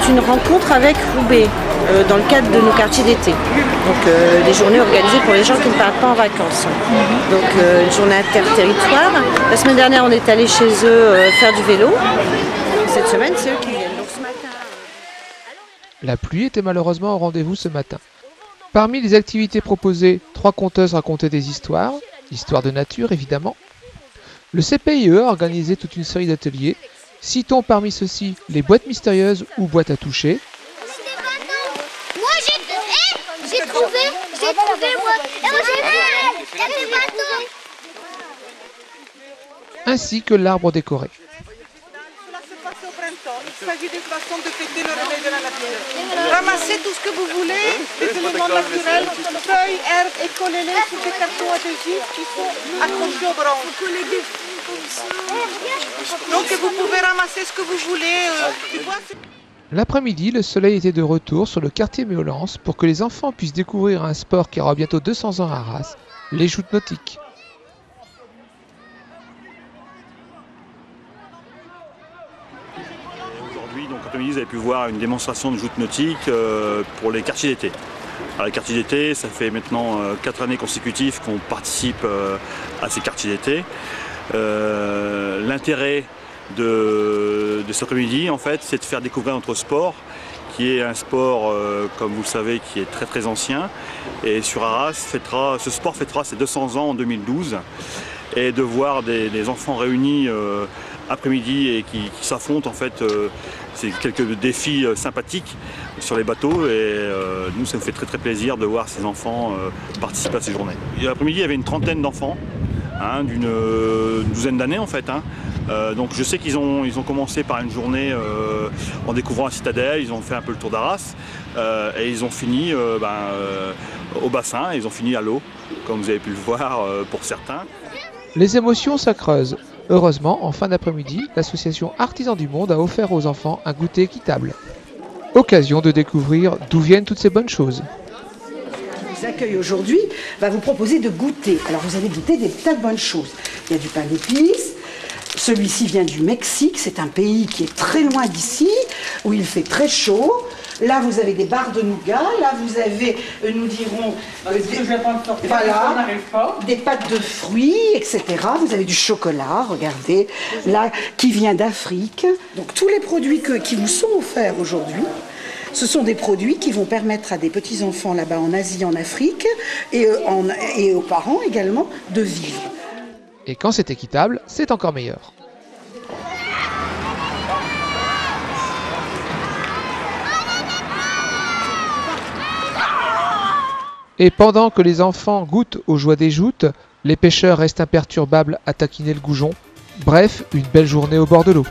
une rencontre avec Roubaix dans le cadre de nos quartiers d'été. Donc des journées organisées pour les gens qui ne partent pas en vacances. Donc une journée interterritoire. La semaine dernière, on est allé chez eux faire du vélo. Cette semaine, c'est eux qui viennent. Donc ce matin. La pluie était malheureusement au rendez-vous ce matin. Parmi les activités proposées, 3 conteuses racontaient des histoires de nature évidemment. Le CPIE a organisé toute une série d'ateliers. Citons parmi ceux-ci les boîtes mystérieuses ou boîtes à toucher. Moi j'ai trouvé moi. Et moi j'ai des bateaux. Ainsi que l'arbre décoré. Il s'agit d'une façon de fêter le réveil de la nature. Ramassez tout ce que vous voulez, des éléments naturels, feuilles, herbes, et collez-les sur des cartons adhésifs qui sont accrochés aux branches. Donc vous pouvez ramasser ce que vous voulez. L'après-midi, le soleil était de retour sur le quartier Méolance pour que les enfants puissent découvrir un sport qui aura bientôt 200 ans à Arras, les joutes nautiques. Aujourd'hui, donc après-midi, vous avez pu voir une démonstration de joutes nautiques pour les quartiers d'été. Les quartiers d'été, ça fait maintenant 4 années consécutives qu'on participe à ces quartiers d'été. L'intérêt de cet après-midi, en fait, c'est de faire découvrir notre sport, qui est un sport, comme vous le savez, qui est très très ancien. Et sur Arras, ce sport fêtera ses 200 ans en 2012. Et de voir des enfants réunis après-midi et qui s'affrontent, en fait, c'est quelques défis sympathiques sur les bateaux. Et nous, ça nous fait très très plaisir de voir ces enfants participer à ces journées. L'après-midi, il y avait une trentaine d'enfants, hein, d'une douzaine d'années en fait. Donc je sais qu'ils ont commencé par une journée en découvrant la citadelle, ils ont fait un peu le tour d'Arras et ils ont fini au bassin, ils ont fini à l'eau, comme vous avez pu le voir pour certains. Les émotions ça creuse. Heureusement, en fin d'après-midi, l'association Artisans du Monde a offert aux enfants un goûter équitable. Occasion de découvrir d'où viennent toutes ces bonnes choses. Qui vous accueille aujourd'hui va vous proposer de goûter. Alors vous allez goûter des tas de bonnes choses. Il y a du pain d'épices. Celui-ci vient du Mexique, c'est un pays qui est très loin d'ici, où il fait très chaud. Là, vous avez des barres de nougat, là, vous avez, nous dirons, des pâtes de fruits, etc. Vous avez du chocolat, regardez, là, qui vient d'Afrique. Donc, tous les produits qui vous sont offerts aujourd'hui, ce sont des produits qui vont permettre à des petits-enfants là-bas en Asie, en Afrique, et aux parents également, de vivre. Et quand c'est équitable, c'est encore meilleur. Et pendant que les enfants goûtent aux joies des joutes, les pêcheurs restent imperturbables à taquiner le goujon. Bref, une belle journée au bord de l'eau.